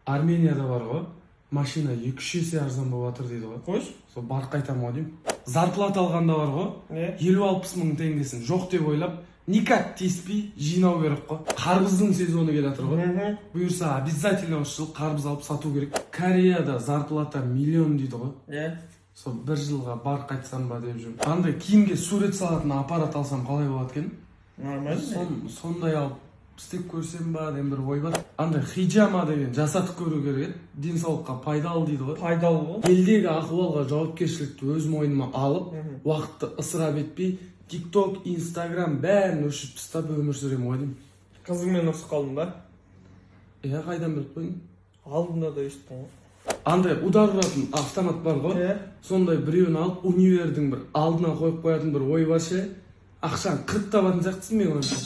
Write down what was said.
Арменияда бар ғой, машина 2-3 есе арзан болып жатыр дейді ғой. Қойш? Сол барып қайтам ғой деймін. Зарплата алғанда бар ғой, 50-60 мың теңгесін жоқ деп ойлап, никак теспей жинау керек қой. Қарбыздың сезоны келе жатыр ғой. Бұйырса обязательно осы жыл қарбыз алып сату керек. Кореяда зарплата миллион дейді ғой. Сол бір жылға барып қайтсам ба деп жүрмін. Андай киімге сурет салатын аппарат алсам қалай болады екен? Нормально. Сондай алып істеп көрсем ба деген бір ой бар. Андай хиджама деген жасатып көру керек. Денсаулыққа пайдалы дейді ғой. Пайдалы ғой. Елдегі ахуалға жауапкершілікті өз мойныма алып, уақытты ысырап етпей, TikTok, Instagram бәрін өшіріп тастап өмір сүремін ғой деймін. Қызыңмен ұрысып қалдың ба? Қайдан біліп қойдың? Алдында да естідің ғой. Андай удар ұратын автомат бар ғой. Сондай біреуін алып, универдің бір алдына қойып қоятын бір ой бар ше. Ақшаны 40 табатын сияқтысың мен ойымша.